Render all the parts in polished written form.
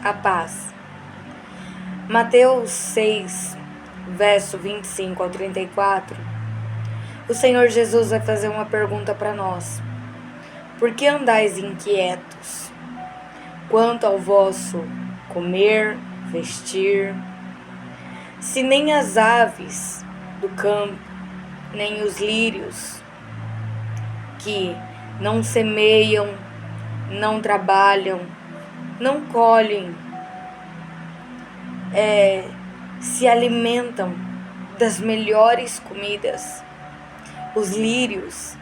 a paz. Mateus 6, verso 25 ao 34, o Senhor Jesus vai fazer uma pergunta para nós. Por que andais inquietos? Quanto ao vosso comer, vestir, se nem as aves do campo, nem os lírios, que não semeiam, não trabalham, não colhem, se alimentam das melhores comidas. Os lírios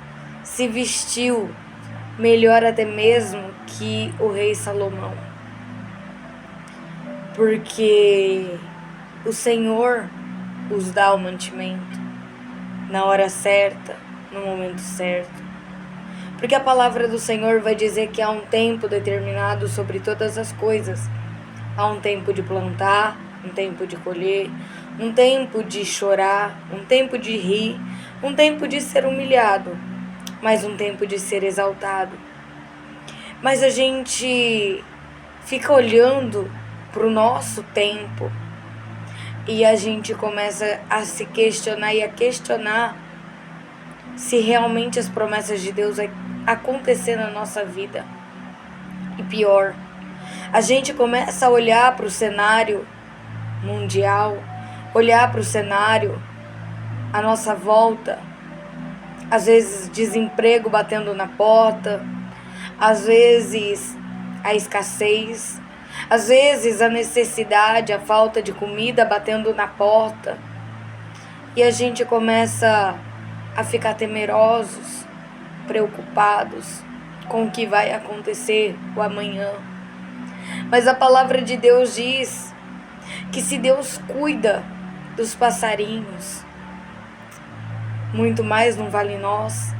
se vestiu melhor até mesmo que o rei Salomão, porque o Senhor os dá o mantimento na hora certa, no momento certo. Porque a palavra do Senhor vai dizer que há um tempo determinado sobre todas as coisas. Há um tempo de plantar, um tempo de colher, um tempo de chorar, um tempo de rir, um tempo de ser humilhado, mas um tempo de ser exaltado. Mas a gente fica olhando para o nosso tempo e a gente começa a se questionar e a questionar se realmente as promessas de Deus vão acontecer na nossa vida. E pior, a gente começa a olhar para o cenário mundial, olhar para o cenário à nossa volta, às vezes desemprego batendo na porta, às vezes a escassez, às vezes a necessidade, a falta de comida batendo na porta, e a gente começa a ficar temerosos, preocupados com o que vai acontecer o amanhã. Mas a palavra de Deus diz que se Deus cuida dos passarinhos, muito mais não vale nós.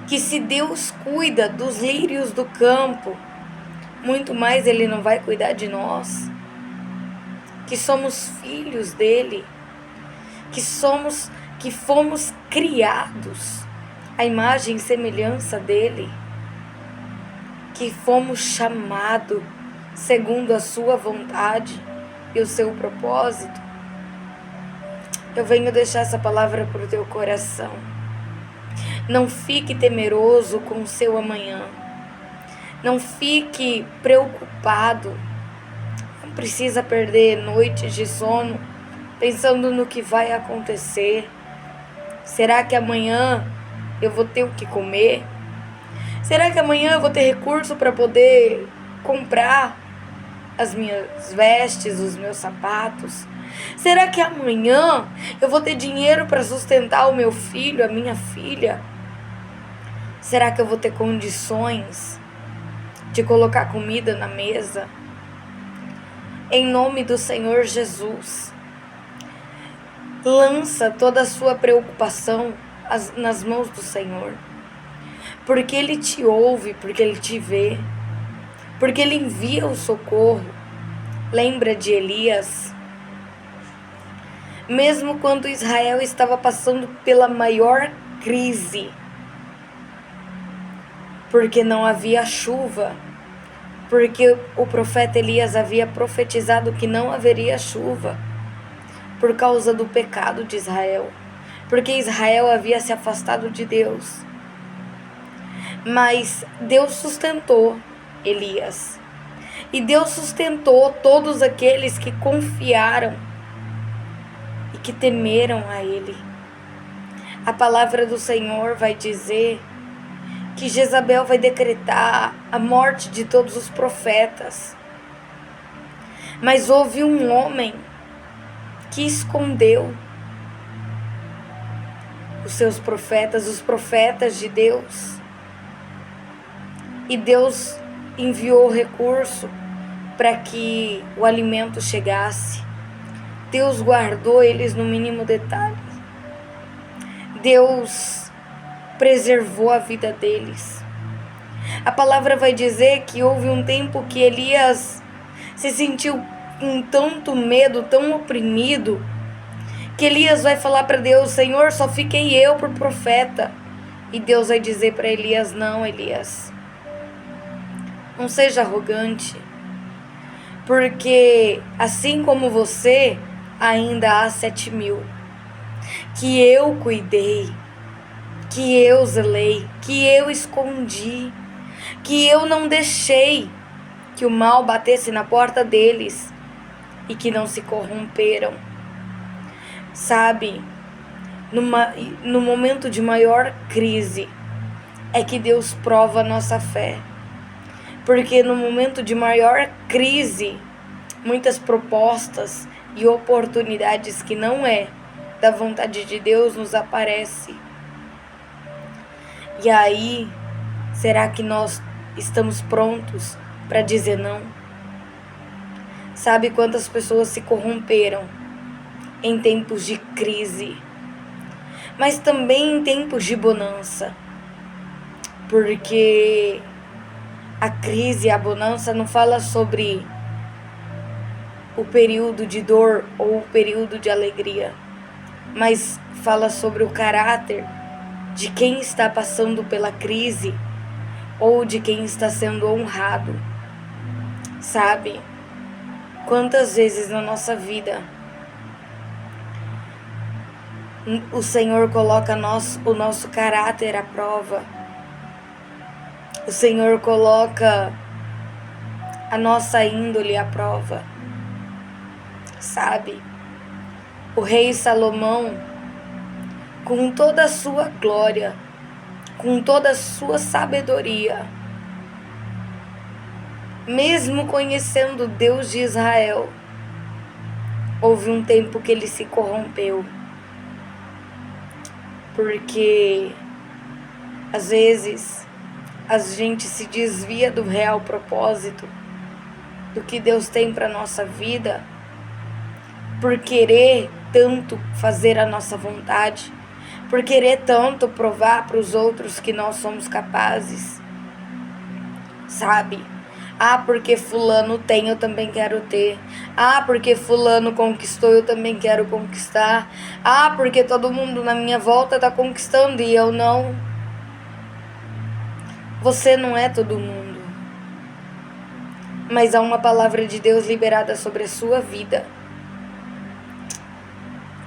Que se Deus cuida dos lírios do campo, muito mais Ele não vai cuidar de nós. Que somos filhos dEle, que fomos criados à imagem e semelhança dEle, que fomos chamados segundo a sua vontade e o seu propósito. Eu venho deixar essa palavra para o teu coração. Não fique temeroso com o seu amanhã. Não fique preocupado. Não precisa perder noites de sono pensando no que vai acontecer. Será que amanhã eu vou ter o que comer? Será que amanhã eu vou ter recurso para poder comprar as minhas vestes, os meus sapatos? Será que amanhã eu vou ter dinheiro para sustentar o meu filho, a minha filha? Será que eu vou ter condições de colocar comida na mesa? Em nome do Senhor Jesus, lança toda a sua preocupação nas mãos do Senhor, porque Ele te ouve, porque Ele te vê, porque Ele envia o socorro. Lembra de Elias? Mesmo quando Israel estava passando pela maior crise, porque não havia chuva, porque o profeta Elias havia profetizado que não haveria chuva, por causa do pecado de Israel, porque Israel havia se afastado de Deus. Mas Deus sustentou Elias, e Deus sustentou todos aqueles que confiaram e que temeram a Ele. A palavra do Senhor vai dizer que Jezabel vai decretar a morte de todos os profetas. Mas houve um homem que escondeu os seus profetas, os profetas de Deus. E Deus enviou recurso para que o alimento chegasse. Deus guardou eles no mínimo detalhe. Deus preservou a vida deles. A palavra vai dizer que houve um tempo que Elias se sentiu com tanto medo, tão oprimido, que Elias vai falar para Deus: Senhor, só fiquei eu por profeta. E Deus vai dizer para Elias: não, Elias, não seja arrogante, porque assim como você, ainda há 7.000 que eu cuidei, que eu zelei, que eu escondi, que eu não deixei que o mal batesse na porta deles e que não se corromperam. Sabe, no momento de maior crise é que Deus prova a nossa fé. Porque no momento de maior crise, muitas propostas e oportunidades que não é da vontade de Deus nos aparecem. E aí, será que nós estamos prontos para dizer não? Sabe quantas pessoas se corromperam em tempos de crise, mas também em tempos de bonança? Porque a crise e a bonança não fala sobre o período de dor ou o período de alegria, mas fala sobre o caráter de quem está passando pela crise ou de quem está sendo honrado. Sabe? Quantas vezes na nossa vida o Senhor coloca o nosso caráter à prova. O Senhor coloca a nossa índole à prova. Sabe? O rei Salomão, com toda a sua glória, com toda a sua sabedoria, mesmo conhecendo o Deus de Israel, houve um tempo que ele se corrompeu. Porque às vezes a gente se desvia do real propósito do que Deus tem para nossa vida, por querer tanto fazer a nossa vontade, por querer tanto provar para os outros que nós somos capazes. Sabe? Ah, porque fulano tem, eu também quero ter. Ah, porque fulano conquistou, eu também quero conquistar. Ah, porque todo mundo na minha volta está conquistando e eu não. Você não é todo mundo. Mas há uma palavra de Deus liberada sobre a sua vida.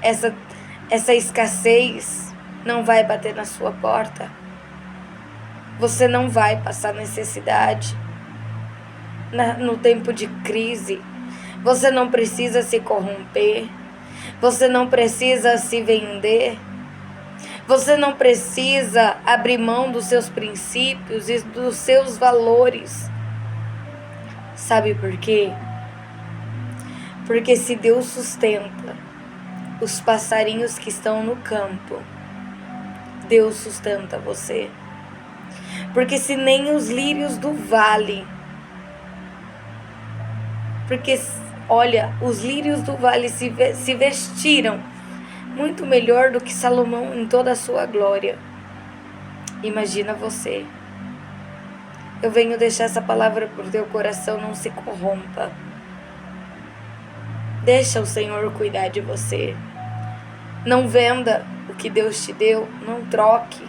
Essa escassez não vai bater na sua porta. Você não vai passar necessidade. No tempo de crise, você não precisa se corromper, você não precisa se vender, você não precisa abrir mão dos seus princípios e dos seus valores. Sabe por quê? Porque se Deus sustenta os passarinhos que estão no campo, Deus sustenta você. Porque se nem os lírios do vale, porque, olha, os lírios do vale se vestiram muito melhor do que Salomão em toda a sua glória. Imagina você. Eu venho deixar essa palavra por teu coração, não se corrompa. Deixa o Senhor cuidar de você. Não venda o que Deus te deu, não troque.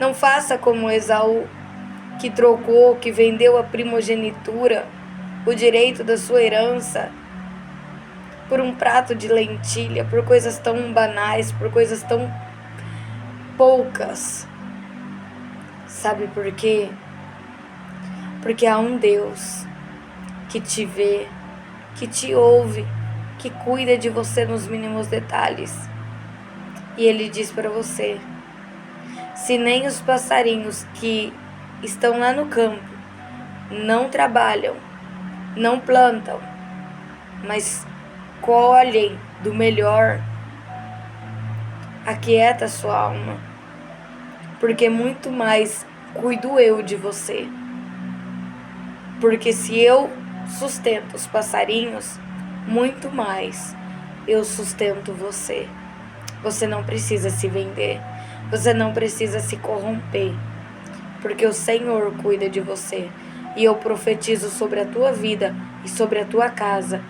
Não faça como Esaú, que trocou, que vendeu a primogenitura, o direito da sua herança, por um prato de lentilha, por coisas tão banais, por coisas tão poucas. Sabe por quê? Porque há um Deus que te vê, que te ouve, que cuida de você nos mínimos detalhes. E Ele diz para você: se nem os passarinhos que estão lá no campo não trabalham, não plantam, mas colhem do melhor, aquieta a sua alma, porque muito mais cuido eu de você. Porque se eu sustento os passarinhos, muito mais eu sustento você. Você não precisa se vender, você não precisa se corromper, porque o Senhor cuida de você. E eu profetizo sobre a tua vida e sobre a tua casa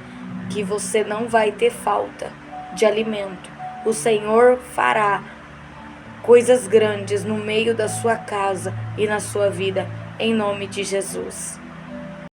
que você não vai ter falta de alimento. O Senhor fará coisas grandes no meio da sua casa e na sua vida, em nome de Jesus.